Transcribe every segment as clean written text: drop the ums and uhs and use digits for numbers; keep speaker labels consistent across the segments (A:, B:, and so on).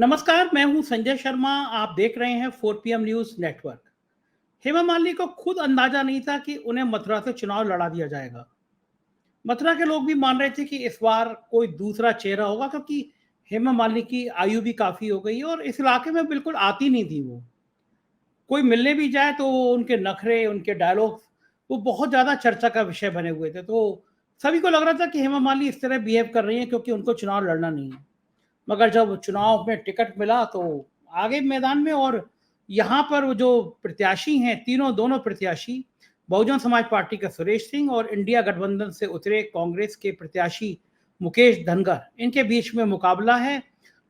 A: नमस्कार, मैं हूं संजय शर्मा। आप देख रहे हैं 4 PM news network. Hema Malini को खुद अंदाजा नहीं था कि उन्हें मथुरा से चुनाव लड़ा दिया जाएगा। मथुरा के लोग भी मान रहे थे कि इस बार कोई दूसरा चेहरा होगा, क्योंकि हेमा मालिनी की आयु भी काफी हो गई है और इस इलाके में बिल्कुल आती नहीं थी वो। कोई मिलने भी जाए तो वो उनके नखरे, उनके डायलॉग वो बहुत ज्यादा चर्चा का विषय बने हुए थे। तो सभी को लग रहा था कि हेमा मालिनी इस तरह बिहेव कर रही है क्योंकि उनको चुनाव लड़ना नहीं है। मगर जब चुनाव में टिकट मिला तो आगे मैदान में। और यहाँ पर वो जो प्रत्याशी हैं, दोनों प्रत्याशी, बहुजन समाज पार्टी का सुरेश सिंह और इंडिया गठबंधन से उतरे कांग्रेस के प्रत्याशी मुकेश धनगर, इनके बीच में मुकाबला है।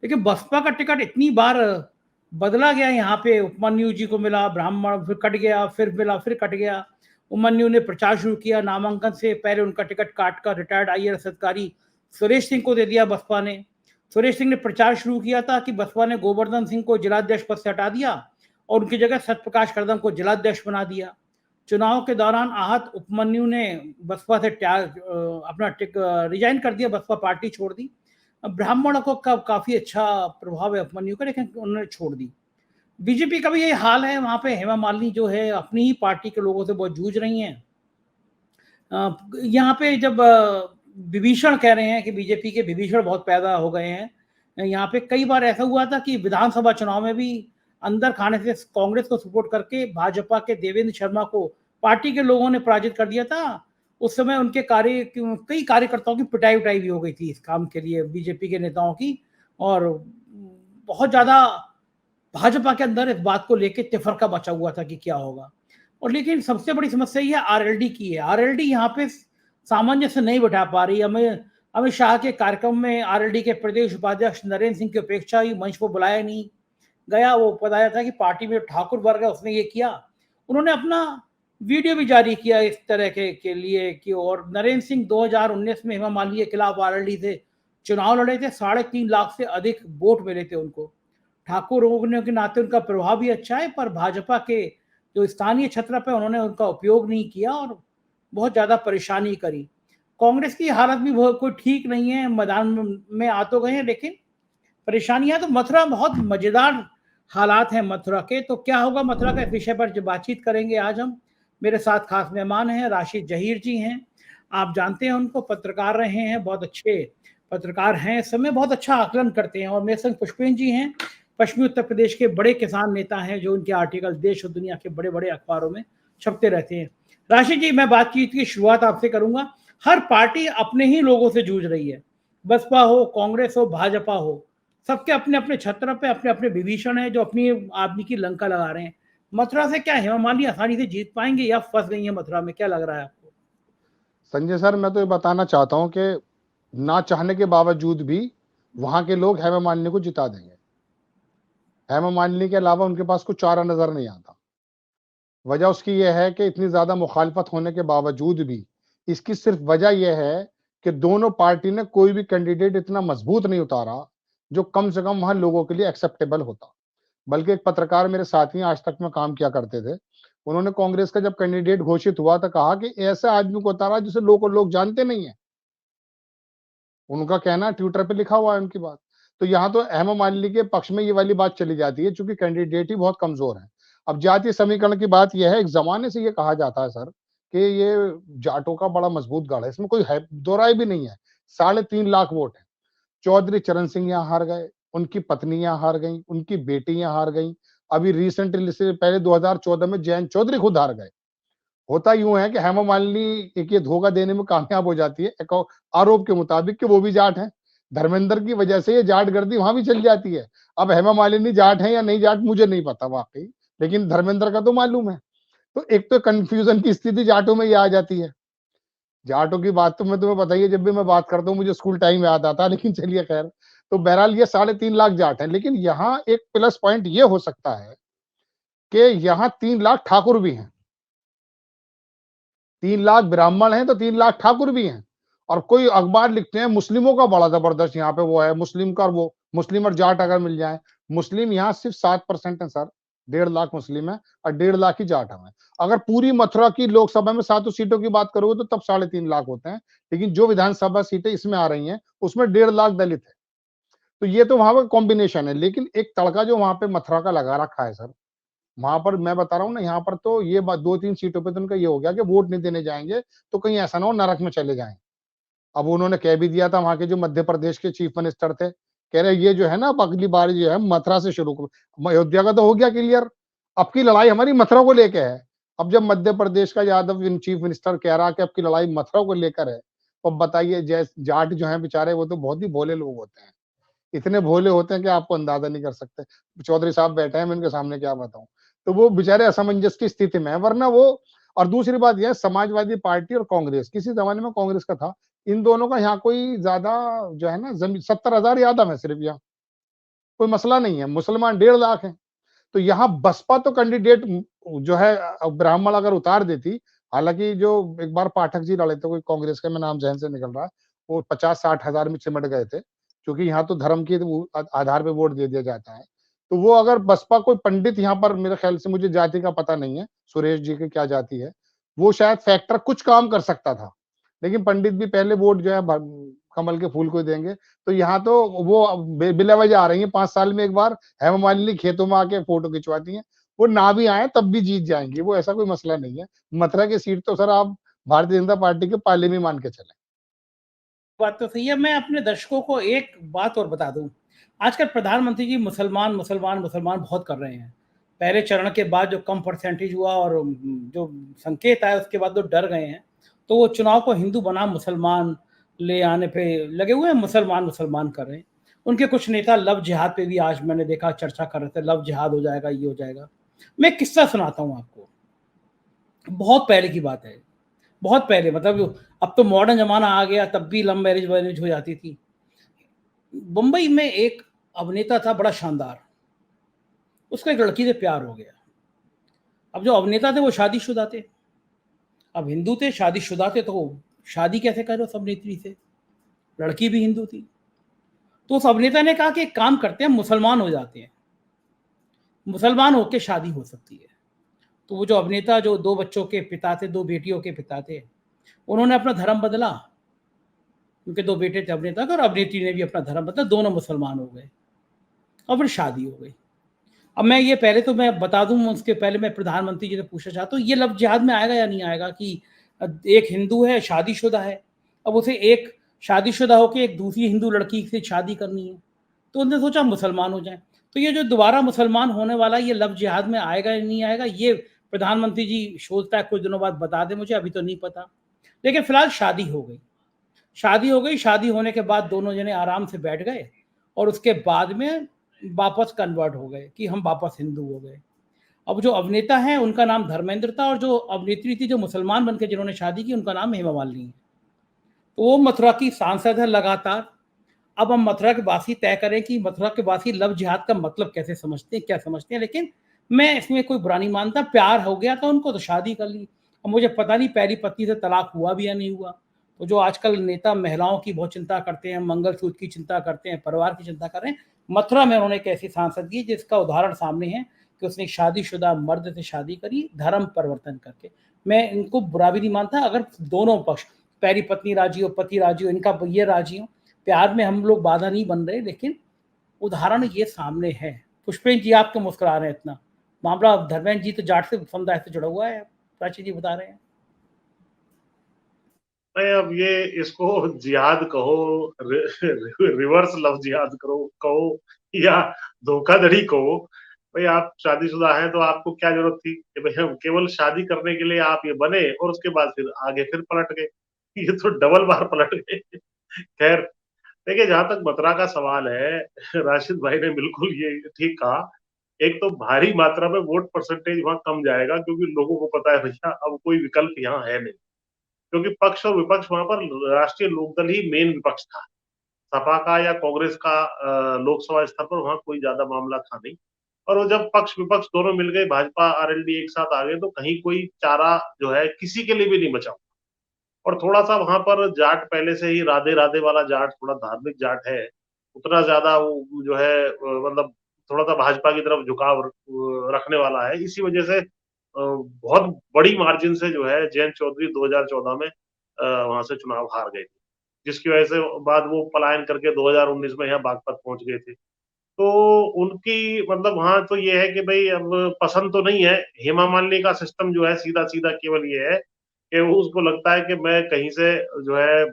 A: लेकिन बसपा का टिकट इतनी बार बदला गया। यहाँ पे उपमन्यु जी को मिला, ब्राह्मण, फिर कट गया, फिर मिला, फिर कट गया। उपमन्यु ने प्रचार शुरू किया, नामांकन से पहले उनका टिकट काट कर रिटायर्ड IAS अधिकारी सुरेश सिंह को दे दिया बसपा ने। सुरेश सिंह ने प्रचार शुरू किया था कि बसपा ने गोवर्धन सिंह को जिलाध्यक्ष पद से हटा दिया और उनकी जगह सत्यप्रकाश कदम को जिलाध्यक्ष बना दिया। चुनाव के दौरान आहत उपमन्यु ने बसपा से अपना रिजाइन कर दिया, बसपा पार्टी छोड़ दी। ब्राह्मणों को काफी अच्छा प्रभाव है उपमन्यु का, लेकिन उन्होंने छोड़ दी। बीजेपी का भी यही हाल है। वहां पे हेमा मालिनी जो है अपनी ही पार्टी के लोगों से बहुत जूझ रही हैं। यहाँ पे जब विभीषण कह रहे हैं कि बीजेपी के विभीषण बहुत पैदा हो गए हैं। यहाँ पे कई बार ऐसा हुआ था कि विधानसभा चुनाव में भी अंदर खाने से कांग्रेस को सपोर्ट करके भाजपा के देवेंद्र शर्मा को पार्टी के लोगों ने पराजित कर दिया था। उस समय उनके कई कार्यकर्ताओं की पिटाई उटाई भी हो गई थी इस काम के लिए, बीजेपी के नेताओं की। और बहुत ज्यादा भाजपा के अंदर इस बात को लेकर तिफरका बचा हुआ था कि क्या होगा। और लेकिन सबसे बड़ी समस्या ये आरएलडी की है। आरएलडी यहाँ पे सामंजस्य नहीं बिठा पा रही। अमित शाह के कार्यक्रम में आरएलडी के प्रदेश उपाध्यक्ष नरेंद्र सिंह की अपेक्षा ही मंच पर बुलाया नहीं गया। वो बताया था कि पार्टी में ठाकुर वर्ग है, उसने ये किया। उन्होंने अपना वीडियो भी जारी किया इस तरह के लिए कि, और नरेंद्र सिंह 2019 में हेमा मालिनी के खिलाफ आरएलडी से चुनाव लड़े थे। 3.5 लाख से अधिक वोट मिले थे उनको। ठाकुर होने के नाते उनका प्रभाव भी अच्छा है, पर भाजपा के जो स्थानीय छत्रप है उन्होंने उनका उपयोग नहीं किया और बहुत ज्यादा परेशानी करी। कांग्रेस की हालत भी बहुत कोई ठीक नहीं है। मैदान में आ तो गए हैं, लेकिन परेशानियां तो मथुरा बहुत मजेदार हालात हैं मथुरा के। तो क्या होगा मथुरा के विषय पर जो बातचीत करेंगे आज हम। मेरे साथ खास मेहमान हैं, राशिद जहीर जी हैं। आप जानते हैं उनको, पत्रकार रहे हैं, बहुत अच्छे पत्रकार हैं, इस समय बहुत अच्छा आकलन करते हैं। और मेरे संग पुष्पेन जी हैं, पश्चिमी उत्तर प्रदेश के बड़े किसान नेता हैं, जो उनके आर्टिकल देश और दुनिया के बड़े बड़े अखबारों में छपते रहते हैं। राशिद जी, मैं बातचीत की शुरुआत आपसे करूंगा। हर पार्टी अपने ही लोगों से जूझ रही है, बसपा हो, कांग्रेस हो, भाजपा हो, सबके अपने अपने छत्र पे अपने अपने विभीषण है जो अपनी आदमी की लंका लगा रहे हैं। मथुरा से क्या हेमा मालिनी आसानी से जीत पाएंगे या फंस गई है मथुरा में, क्या लग रहा है आपको?
B: संजय सर, मैं तो ये बताना चाहता हूं कि ना चाहने के बावजूद भी वहां के लोग हेमा मालिनी को जिता देंगे। हेमा मालिनी के अलावा उनके पास कुछ चारा नजर नहीं आता। वजह उसकी यह है कि इतनी ज्यादा मुखालफत होने के बावजूद भी इसकी सिर्फ वजह यह है कि दोनों पार्टी ने कोई भी कैंडिडेट इतना मजबूत नहीं उतारा जो कम से कम वहां लोगों के लिए एक्सेप्टेबल होता। बल्कि एक पत्रकार मेरे साथी आज तक में काम किया करते थे, उन्होंने कांग्रेस का जब कैंडिडेट घोषित हुआ तो कहा कि ऐसे आदमी को उतारा जिसे लोग जानते नहीं है। उनका कहना ट्विटर पे लिखा हुआ है उनकी बात। तो यहाँ तो हेमा मालिनी के पक्ष में ये वाली बात चली जाती है, चूंकि कैंडिडेट ही बहुत कमजोर है। अब जातीय समीकरण की बात यह है, एक जमाने से ये कहा जाता है सर कि ये जाटों का बड़ा मजबूत गढ़ है, इसमें कोई है दो राय भी नहीं है। 3.5 लाख वोट है। चौधरी चरण सिंह यहाँ हार गए, उनकी पत्नी यहाँ हार गई, उनकी बेटी यहाँ हार गई। अभी रिसेंटली से पहले 2014 में जयंत चौधरी खुद हार गए। होता यूं है कि हेमा मालिनी एक ये धोखा देने में कामयाब हो जाती है, एक आरोप के मुताबिक कि वो भी जाट है। धर्मेंद्र की वजह से ये जाट गर्दी वहां भी चल जाती है। अब हेमा मालिनी जाट है या नहीं जाट मुझे नहीं पता वाकई, लेकिन धर्मेंद्र का तो मालूम है। तो एक तो कंफ्यूजन की स्थिति जाटों में ये आ जाती है। जाटों की बात तो मैं तुम्हें बताइए, जब भी मैं बात करता हूँ मुझे स्कूल टाइम याद आता है, लेकिन चलिए खैर। तो बहरहाल ये 3.5 लाख जाट है, लेकिन यहाँ एक प्लस पॉइंट ये हो सकता है कि यहाँ 3 लाख ठाकुर भी हैं, 3 लाख ब्राह्मण हैं तो 3 लाख ठाकुर भी हैं। और कोई अखबार लिखते हैं मुस्लिमों का बड़ा जबरदस्त यहाँ पे वो है, मुस्लिम का वो मुस्लिम और जाट अगर मिल जाए। मुस्लिम यहाँ सिर्फ 7% है सर, 1.5 लाख मुस्लिम है और 1.5 लाख ही जाट है। अगर पूरी मथुरा की लोकसभा में 7 सीटों की बात करोगे तो तब 3.5 लाख होते हैं, लेकिन जो विधानसभा सीटें इसमें आ रही हैं उसमें 1.5 लाख दलित है। तो ये तो वहां पर कॉम्बिनेशन है, लेकिन एक तड़का जो वहां पे मथुरा का लगा रखा है सर, वहां पर मैं बता रहा हूँ ना, यहाँ पर तो ये बात 2-3 सीटों पे तो उनका ये हो गया कि वोट नहीं देने जाएंगे तो कहीं ऐसा ना हो नरक में चले जाएं। अब उन्होंने कह भी दिया था, वहां के जो मध्य प्रदेश के चीफ मिनिस्टर थे, कह रहे ये जो है ना, अब अगली बार जो है मथुरा से शुरू करो। अयोध्या का तो हो गया क्लियर, अब की लड़ाई हमारी मथुरा को लेके है। अब जब मध्य प्रदेश का यादव चीफ मिनिस्टर कह रहा कि अब की लड़ाई मथुरा को लेकर है, तो बताइए, जैसे जाट जो है बेचारे, वो तो बहुत ही भोले लोग होते हैं, इतने भोले होते हैं कि आपको अंदाजा नहीं कर सकते। चौधरी साहब बैठे हैं, मैं उनके सामने क्या बताऊं। तो वो बेचारे असमंजस की स्थिति में है, वरना वो। और दूसरी बात यह, समाजवादी पार्टी और कांग्रेस, किसी जमाने में कांग्रेस का था, इन दोनों का यहाँ कोई ज्यादा जो है ना, 70,000 यादव है सिर्फ, यहाँ कोई मसला नहीं है, मुसलमान 1.5 लाख है। तो यहाँ बसपा तो कैंडिडेट जो है ब्राह्मण अगर उतार देती, हालांकि जो एक बार पाठक जी लड़े थे कोई कांग्रेस के, मैं नाम जहन से निकल रहा है, वो 50-60 हजार में सिमट गए थे, क्योंकि यहाँ तो धर्म के आधार पे वोट दे दिया जाता है। तो वो अगर बसपा कोई पंडित यहाँ पर, मेरे ख्याल से, मुझे जाति का पता नहीं है सुरेश जी की क्या जाति है, वो शायद फैक्टर कुछ काम कर सकता था, लेकिन पंडित भी पहले वोट जो है कमल के फूल को देंगे। तो यहाँ तो वो बिला वजह आ रही है, 5 साल में एक बार हेमा मालिनी खेतों में आके फोटो खिंचवाती हैं, वो ना भी आए तब भी जीत जाएंगी, वो ऐसा कोई मसला नहीं है। मथुरा की सीट तो सर आप भारतीय जनता पार्टी के पाले में मान के चले।
A: बात तो सही है। मैं अपने दर्शकों को एक बात और बता दूं, आजकल प्रधानमंत्री जी मुसलमान मुसलमान मुसलमान बहुत कर रहे हैं। पहले चरण के बाद जो कम परसेंटेज हुआ और जो संकेत आया उसके बाद तो डर गए हैं, तो वो चुनाव को हिंदू बनाम मुसलमान ले आने पे लगे हुए हैं, मुसलमान मुसलमान कर रहे हैं। उनके कुछ नेता लव जिहाद पे भी आज मैंने देखा चर्चा कर रहे थे, लव जिहाद हो जाएगा, ये हो जाएगा। मैं एक किस्सा सुनाता हूँ आपको, बहुत पहले की बात है, बहुत पहले, मतलब अब तो मॉडर्न जमाना आ गया, तब भी लव मैरिज वैरिज हो जाती थी। मुंबई में एक अभिनेता था बड़ा शानदार, उसका एक लड़की से प्यार हो गया। अब जो अभिनेता थे वो शादीशुदा थे, अब हिंदू थे, शादीशुदा थे, तो शादी कैसे करो उस अभिनेत्री से, लड़की भी हिंदू थी। तो उस अभिनेता ने कहा कि एक काम करते हैं, मुसलमान हो जाते हैं, मुसलमान होकर शादी हो सकती है। तो वो जो अभिनेता, जो 2 बच्चों के पिता थे, 2 बेटियों के पिता थे, उन्होंने अपना धर्म बदला, उनके 2 बेटे थे अभिनेता के, और अभिनेत्री ने भी अपना धर्म बदला, दोनों मुसलमान हो गए और फिर शादी हो गई। अब मैं ये पहले तो मैं बता दूं, उसके पहले मैं प्रधानमंत्री जी से पूछना चाहता हूँ, ये लव जिहाद में आएगा या नहीं आएगा कि एक हिंदू है, शादीशुदा है, अब उसे एक शादीशुदा होकर एक दूसरी हिंदू लड़की से शादी करनी है, तो उन्होंने सोचा मुसलमान हो जाए। तो ये जो दोबारा मुसलमान होने वाला, ये लव जिहाद में आएगा या नहीं आएगा, ये प्रधानमंत्री जी सोचता है कुछ दिनों बाद बता दे मुझे, अभी तो नहीं पता। लेकिन फिलहाल शादी हो गई, शादी हो गई। शादी होने के बाद दोनों जने आराम से बैठ गए और उसके बाद में वापस कन्वर्ट हो गए कि हम वापस हिंदू हो गए। अब जो अभिनेता हैं उनका नाम धर्मेंद्र था, और जो अभिनेत्री थी जो मुसलमान बनकर जिन्होंने शादी की, उनका नाम हेमा मालिनी है। तो वो मथुरा की सांसद है लगातार। अब हम मथुरा के वासी तय करें कि मथुरा के वासी लव जिहाद का मतलब कैसे समझते हैं, क्या समझते हैं। लेकिन मैं इसमें कोई बुरा नहीं मानता, प्यार हो गया तो उनको तो शादी कर ली। अब मुझे पता नहीं पहली पत्नी से तलाक हुआ भी या नहीं हुआ। तो जो आजकल नेता महिलाओं की बहुत चिंता करते हैं, मंगलसूत्र की चिंता करते हैं, परिवार की चिंता कर रहे हैं, मथुरा में उन्होंने एक ऐसी सांसद की जिसका उदाहरण सामने है कि उसने एक शादीशुदा मर्द से शादी करी धर्म परिवर्तन करके। मैं इनको बुरा भी नहीं मानता अगर दोनों पक्ष, पहली पत्नी राजी हो, पति राजी हो, इनका ये राजी हो, प्यार में हम लोग बाधा नहीं बन रहे। लेकिन उदाहरण ये सामने है। पुष्पेंद्र जी आप क्यों मुस्कुरा रहे हैं इतना, मामला धर्मेंद्र जी तो जाट से समुदाय से जुड़ा हुआ है, प्राची जी बता रहे हैं।
C: नहीं, अब ये इसको जिहाद कहो, रिवर्स लव जिहाद करो कहो, या धोखाधड़ी कहो। भाई आप शादीशुदा हैं तो आपको क्या जरूरत थी कि भाई हम केवल शादी करने के लिए आप ये बने और उसके बाद फिर आगे फिर पलट गए। ये तो डबल बार पलट गए। खैर, देखिए, जहां तक मथुरा का सवाल है, राशिद भाई ने बिल्कुल ये ठीक कहा। एक तो भारी मात्रा में वोट परसेंटेज वहां कम जाएगा, क्योंकि लोगों को पता है भैया अब कोई विकल्प यहाँ है नहीं, क्योंकि पक्ष और विपक्ष वहां पर राष्ट्रीय लोकदल ही मेन विपक्ष था। सपा का या कांग्रेस का लोकसभा स्तर पर वहां कोई ज्यादा मामला था नहीं। और वो जब पक्ष विपक्ष दोनों मिल गए, भाजपा आरएलडी एक साथ आ गए, तो कहीं कोई चारा जो है किसी के लिए भी नहीं बचा। और थोड़ा सा वहां पर जाट पहले से ही राधे राधे वाला जाट, थोड़ा धार्मिक जाट है, उतना ज्यादा वो जो है मतलब थोड़ा सा भाजपा की तरफ झुकाव रखने वाला है। इसी वजह से बहुत बड़ी मार्जिन से जो है जयंत चौधरी 2014 में वहां से चुनाव हार गए थे। जिसकी वजह से बाद वो पलायन करके 2019 में यहाँ बागपत पहुंच गए थे। तो उनकी मतलब वहां तो ये है कि भाई अब पसंद तो नहीं है। हेमा मालिनी का सिस्टम जो है सीधा सीधा केवल ये है कि वो उसको लगता है कि मैं कहीं से जो है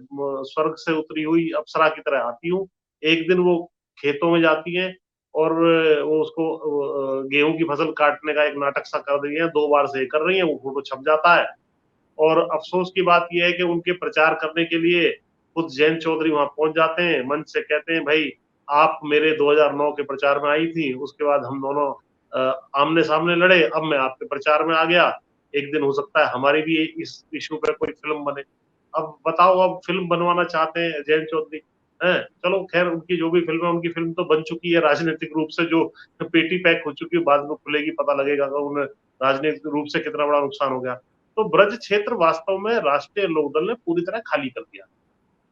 C: स्वर्ग से उतरी हुई अप्सरा की तरह आती हूँ। एक दिन वो खेतों में जाती हैं और वो उसको गेहूं की फसल काटने का एक नाटक सा कर रही है, 2 बार से कर रही है, वो फोटो छप जाता है। और अफसोस की बात यह है कि उनके प्रचार करने के लिए खुद जयंत चौधरी वहां पहुंच जाते हैं, मंच से कहते हैं भाई आप मेरे 2009 के प्रचार में आई थी, उसके बाद हम दोनों आमने सामने लड़े, अब मैं आपके प्रचार में आ गया, एक दिन हो सकता है हमारी भी इस इशू पर कोई फिल्म बने। अब बताओ, अब फिल्म बनवाना चाहते हैं जयंत चौधरी है। चलो खैर, उनकी जो भी फिल्म है, उनकी फिल्म तो बन चुकी है राजनीतिक रूप से, जो पेटी पैक हो चुकी है, बाद में खुलेगी पता लगेगा उन्हें राजनीतिक रूप से कितना बड़ा नुकसान हो गया। तो ब्रज क्षेत्र वास्तव में राष्ट्रीय लोकदल ने पूरी तरह खाली कर दिया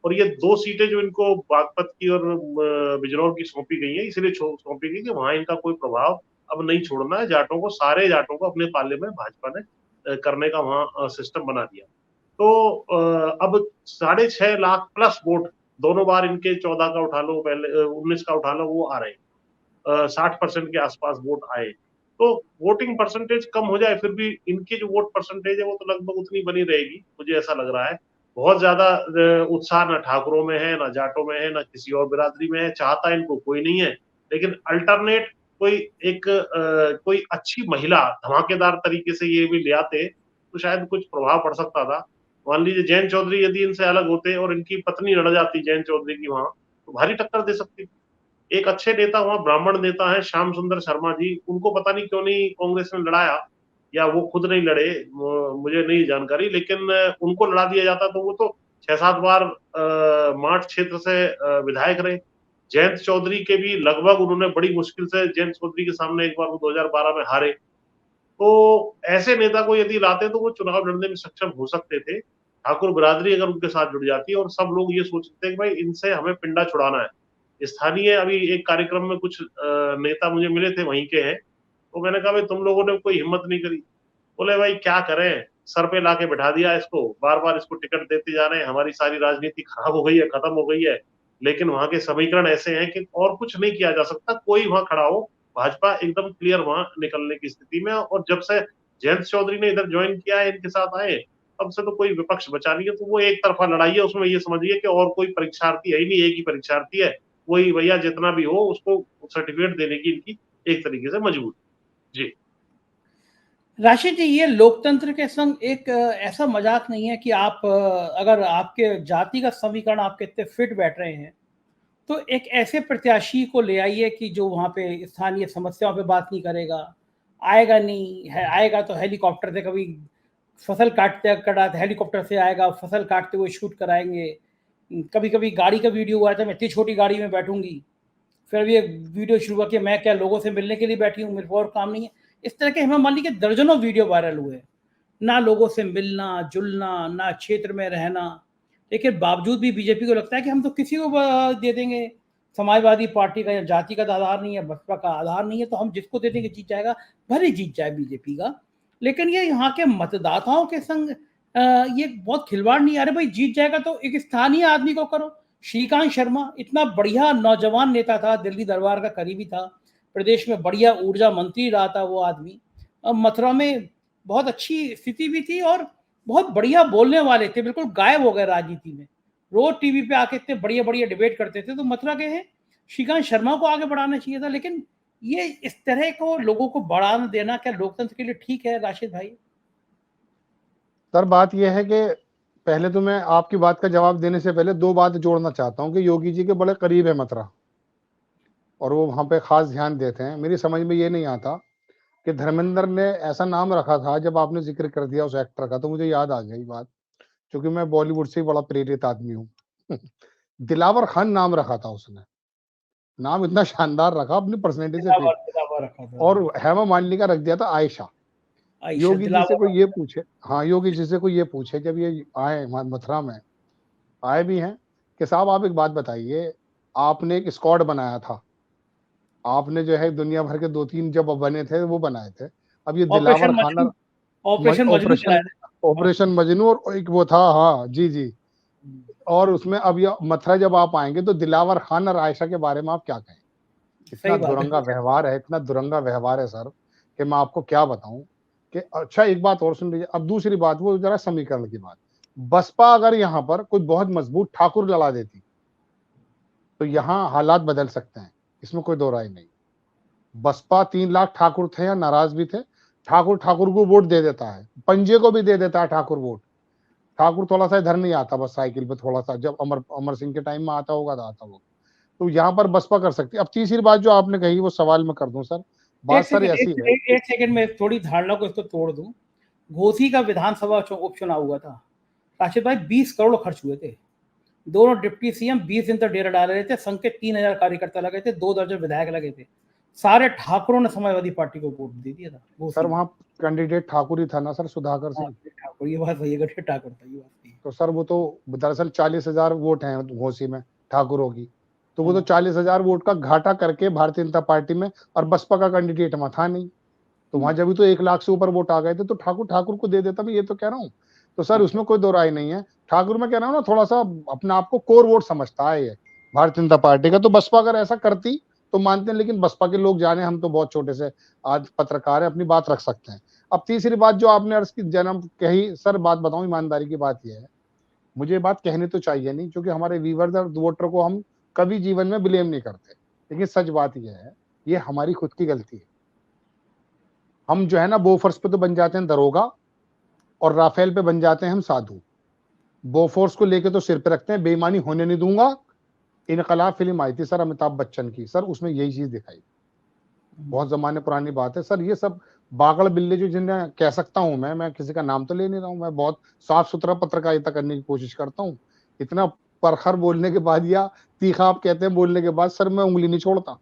C: और ये 2 सीटें जो इनको बागपत की और बिजनौर की सौंपी गई है, इसलिए सौंपी गई कि वहां इनका कोई प्रभाव अब नहीं छोड़ना है। जाटों को, सारे जाटों को अपने पाले में भाजपा ने करने का वहां सिस्टम बना दिया। तो अब 6.5 लाख प्लस वोट दोनों बार इनके 14 का उठा लो, पहले 19 का उठा लो, वो आ रहे हैं। 60% के आसपास वोट आए। तो वोटिंग परसेंटेज कम हो जाए, फिर भी इनकी जो वोट परसेंटेज है वो तो लगभग उतनी बनी रहेगी, मुझे ऐसा लग रहा है। बहुत ज्यादा उत्साह ना ठाकुरों में है, ना जाटों में है, ना किसी और बिरादरी में है, चाहता इनको कोई नहीं है। लेकिन अल्टरनेट कोई एक कोई अच्छी महिला धमाकेदार तरीके से ये भी ले आते तो शायद कुछ प्रभाव पड़ सकता था। मान लीजिए जयंत चौधरी यदि इनसे अलग होते और इनकी पत्नी लड़ जाती जयंत चौधरी की वहां, तो भारी टक्कर दे सकती। एक अच्छे नेता वहां ब्राह्मण नेता है श्याम सुंदर शर्मा जी, उनको पता नहीं क्यों नहीं कांग्रेस ने लड़ाया, या वो खुद नहीं लड़े, मुझे नहीं जानकारी, लेकिन उनको लड़ा दिया जाता तो वो तो 6-7 बार माठ क्षेत्र से विधायक रहे। जयंत चौधरी के भी लगभग उन्होंने बड़ी मुश्किल से जयंत चौधरी के सामने एक बार वो 2012 में हारे। तो ऐसे नेता को यदि लाते तो वो चुनाव लड़ने में सक्षम हो सकते थे। ठाकुर बिरादरी अगर उनके साथ जुड़ जाती और सब लोग ये सोचते हैं कि भाई इनसे हमें पिंडा छुड़ाना है। स्थानीय अभी एक कार्यक्रम में कुछ नेता मुझे मिले थे, वहीं के हैं, तो मैंने कहा भाई तुम लोगों ने कोई हिम्मत नहीं करी। बोले भाई क्या करें, सर पे लाके बैठा दिया इसको, बार बार इसको टिकट देते जा रहे हैं, हमारी सारी राजनीति खराब हो गई है, खत्म हो गई है। लेकिन वहां के समीकरण ऐसे हैं कि और कुछ नहीं किया जा सकता, कोई वहां खड़ा हो, भाजपा एकदम क्लियर वहां निकलने की स्थिति में। और जब से जयंत चौधरी ने इधर ज्वाइन किया है, इनके साथ आए, तब से तो कोई विपक्ष बचा नहीं है। तो वो एक तरफा लड़ाई है, उसमें ये समझिए कि और कोई परीक्षार्थी है ही नहीं, एक ही परीक्षार्थी है, वही भैया जितना भी हो उसको सर्टिफिकेट देने की इनकी एक तरीके से मजबूरी। जी
A: राशिद जी, ये लोकतंत्र के संग एक ऐसा मजाक नहीं है कि आप अगर आपके जातिगत समीकरण आपके इतने फिट बैठ रहे हैं तो एक ऐसे प्रत्याशी को ले आइए कि जो वहाँ पे स्थानीय समस्याओं पे बात नहीं करेगा। आएगा नहीं है, आएगा तो हेलीकॉप्टर से, कभी फसल काटते कटाते हेलीकॉप्टर से आएगा, फसल काटते हुए शूट कराएंगे। कभी कभी गाड़ी का वीडियो हुआ था, मैं इतनी छोटी गाड़ी में बैठूंगी, फिर भी एक वीडियो शुरू हुआ कि मैं क्या लोगों से मिलने के लिए बैठी हूँ, मेरे को और काम नहीं है। इस तरह के हेमा मालिनी के दर्जनों वीडियो वायरल हुए, ना लोगों से मिलना जुलना, ना क्षेत्र में रहना। लेकिन बावजूद भी बीजेपी को लगता है कि हम तो किसी को दे देंगे, समाजवादी पार्टी का या जाति का आधार नहीं है, बसपा का आधार नहीं है, तो हम जिसको दे देंगे जीत जाएगा, भले जीत जाए बीजेपी का। लेकिन ये यहाँ के मतदाताओं के संग ये बहुत खिलवाड़ नहीं। अरे भाई जीत जाएगा तो एक स्थानीय आदमी को करो। श्रीकांत शर्मा इतना बढ़िया नौजवान नेता था, दिल्ली दरबार का करीबी था, प्रदेश में बढ़िया ऊर्जा मंत्री रहा था वो आदमी। मथुरा में बहुत अच्छी स्थिति भी थी और बहुत बढ़िया बोलने वाले थे, बिल्कुल गायब हो गए राजनीति में, रोज टीवी पे आके इतने बढ़िया बढ़िया डिबेट करते थे। तो मथुरा के हैं, श्रीकांत शर्मा को आगे बढ़ाना चाहिए था। लेकिन ये इस तरह को लोगों को बढ़ाना देना क्या लोकतंत्र के लिए ठीक है राशिद भाई?
B: सर बात यह है कि पहले तो मैं आपकी बात का जवाब देने से पहले 2 बात जोड़ना चाहता हूं कि योगी जी के बड़े करीब है मथुरा और वो वहां पे खास ध्यान देते हैं। मेरी समझ में ये नहीं आता कि धर्मेंद्र ने ऐसा नाम रखा था, जब आपने जिक्र कर दिया उस एक्टर का तो मुझे याद आ गई बात, क्योंकि मैं बॉलीवुड से बड़ा प्रेरित आदमी हूँ। दिलावर खान नाम रखा था उसने, नाम इतना शानदार रखा अपनी पर्सनैलिटी से फिट।
A: रखा था
B: और हेमा मालिनी का रख दिया था आयशा। योगी जी से कोई ये पूछे, हाँ योगी जी से कोई ये पूछे जब ये आए मथुरा में, आए भी हैं कि साहब आप एक बात बताइए, आपने एक स्क्वाड बनाया था, आपने जो है दुनिया भर के 2-3 जब बने थे वो बनाए थे। अब ये दिलावर खान
A: ऑपरेशन मजनू चलाया था।
B: ऑपरेशन मजनू और एक वो था, हाँ जी जी, और उसमें अब ये मथुरा जब आप आएंगे तो दिलावर खान और आयशा के बारे में आप क्या कहें? इतना
A: सही बात है।
B: दुरंगा व्यवहार है, इतना दुरंगा व्यवहार है सर, कि मैं आपको क्या बताऊं कि अच्छा एक बात और सुन लीजिए। अब दूसरी बात वो जरा समीकरण की बात, बसपा अगर यहाँ पर कोई बहुत मजबूत ठाकुर लड़ा देती तो यहाँ हालात बदल सकते हैं, इसमें कोई दो राय नहीं। बसपा 3 लाख ठाकुर थे या नाराज भी थे, ठाकुर को वोट दे देता है, पंजे को भी दे देता है ठाकुर वोट। ठाकुर थोड़ा सा इधर नहीं आता, बस साइकिल पे थोड़ा सा, जब अमर सिंह के टाइम में आता होगा तो आता होगा। तो यहाँ पर बसपा कर सकती है। अब तीसरी बात जो आपने कही वो सवाल मैं कर दूं सर, बात सर ऐसी है।
A: एक सेकंड में थोड़ी धारणा को इसको तोड़ दूं। घोसी का विधानसभा उपचुनाव हुआ था, राशिद भाई 20 करोड़ खर्च हुए थे। दोनों डिप्टी सीएम 20 दिन तक डेरा डाले रहे थे, संघ के 3000 कार्यकर्ता लगे थे, 2 दर्जन विधायक लगे थे। सारे ठाकुरों ने समाजवादी पार्टी को वोट दे दिया था।
B: सर वहाँ कैंडिडेट ठाकुर ही था ना सर, सुधाकर सिंह
A: ठाकुर, ये बात वही है, ठाकुर था, ये बात।
B: तो सर वो तो दरअसल 40,000 वोट हैं घोसी में ठाकुरों की, तो वो तो 40,000 वोट का घाटा करके भारतीय जनता पार्टी में, और बसपा का कैंडिडेट वहां था नहीं, तो वहां जब भी तो 1 लाख से ऊपर वोट आ गए थे तो ठाकुर को दे देता। मैं ये तो कह रहा हूँ। तो सर उसमें कोई दो राय नहीं है। ठाकुर में कह रहा हूँ ना, थोड़ा सा अपने आप को कोर वोट समझता है ये भारतीय जनता पार्टी का। तो बसपा अगर ऐसा करती तो मानते हैं, लेकिन बसपा के लोग जाने, हम तो बहुत छोटे से आज पत्रकार है, अपनी बात रख सकते हैं। अब तीसरी बात जो आपने अर्ज की जन्म कही, सर बात बताऊं, ईमानदारी की बात यह है, मुझे बात कहनी तो चाहिए नहीं, क्योंकि हमारे व्यूअर्स और वोटर को हम कभी जीवन में ब्लेम नहीं करते, लेकिन सच बात यह है, ये हमारी खुद की गलती है। हम जो है ना बोफोर्स पे तो बन जाते हैं दरोगा, और राफेल पे बन जाते हैं हम साधु। बोफोर्स को लेके तो सिर पे रखते हैं, बेईमानी होने नहीं दूंगा। इनकलाब फिल्म आई थी सर अमिताभ बच्चन की, सर उसमें यही चीज दिखाई, बहुत जमाने पुरानी बात है सर। ये सब बागड़ बिल्ले जो जिन्हें कह सकता हूं मैं किसी का नाम तो ले नहीं रहा हूं, मैं बहुत साफ सुथरा पत्रकारिता करने की कोशिश करता हूं। इतना परखर बोलने के बाद या तीखा आप कहते हैं बोलने के बाद सर मैं उंगली नहीं छोड़ता,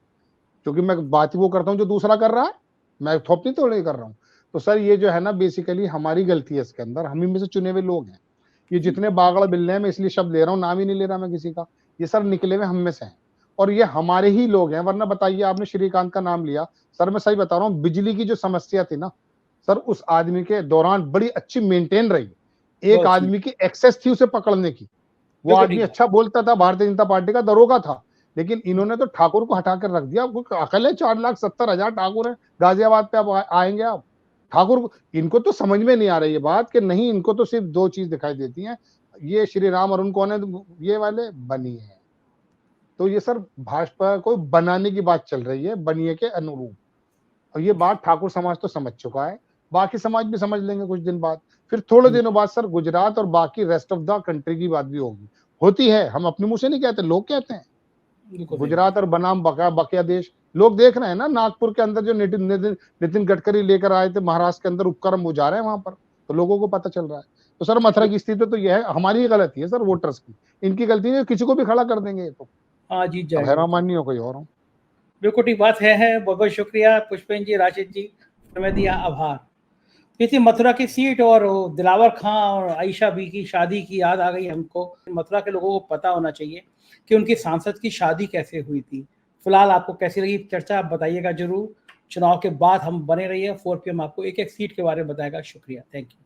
B: क्योंकि मैं बात ही वो करता हूं जो दूसरा कर रहा है, मैं थोपनी तो नहीं कर रहा हूं। तो सर ये जो है ना बेसिकली हमारी गलती है इसके अंदर, हम ही में से चुने हुए लोग हैं। ये जितने बागड़ बिल्ले हैं, मैं इसलिए शब्द ले रहा हूँ, नाम ही नहीं ले रहा मैं किसी का, ये सर निकले हुए हम में से हैं, और ये हमारे ही लोग हैं। वरना बताइए, आपने श्रीकांत का नाम लिया, सर मैं सही बता रहा हूँ, बिजली की जो समस्या थी ना सर, उस आदमी के दौरान बड़ी अच्छी मेंटेन रही। एक आदमी की एक्सेस थी उसे पकड़ने की, वो आदमी अच्छा बोलता था, भारतीय जनता पार्टी का दरोगा था, लेकिन इन्होंने तो ठाकुर को हटा कर रख दिया। अकल है, 4,70,000 ठाकुर है गाजियाबाद पे। आप आएंगे आप ठाकुर, इनको तो समझ में नहीं आ रही है बात कि नहीं, इनको तो सिर्फ 2 चीज दिखाई देती हैं, ये श्री राम और उनको ये वाले बनिए हैं। तो ये सर भाजपा को बनाने की बात चल रही है, बनिए के अनुरूप, और ये बात ठाकुर समाज तो समझ चुका है, बाकी समाज भी समझ लेंगे कुछ दिन बाद। फिर थोड़े दिनों बाद सर गुजरात और बाकी रेस्ट ऑफ द कंट्री की बात भी होगी, होती है, हम अपने मुंह से नहीं कहते, लोग कहते हैं। गुजरात और बनाम बकिया देश, लोग देख रहे हैं ना, नागपुर के अंदर जो नितिन गडकरी लेकर आए थे महाराष्ट्र के अंदर उपक्रम, वो जा रहे हैं वहां पर, तो लोगों को पता चल रहा है। तो सर मथुरा की स्थिति तो यह है, हमारी ही गलती है सर, वोटर्स की, इनकी गलती है, किसी को भी खड़ा कर देंगे तो
A: हाँ जीत
B: जाएगा, हैरान माननी हो कोई और हो।
A: बिल्कुल ठीक बात है। बहुत बहुत शुक्रिया पुष्पेन जी, राशिद जी, समय दिया, आभार। इसी मथुरा की सीट और दिलावर खां और आयशा बी की शादी की याद आ गई हमको। मथुरा के लोगों को पता होना चाहिए कि उनकी सांसद की शादी कैसे हुई थी। फिलहाल आपको कैसी लगी चर्चा, आप बताइएगा जरूर। चुनाव के बाद हम बने रहिए, 4 PM आपको एक एक सीट के बारे में बताएगा। शुक्रिया, थैंक यू।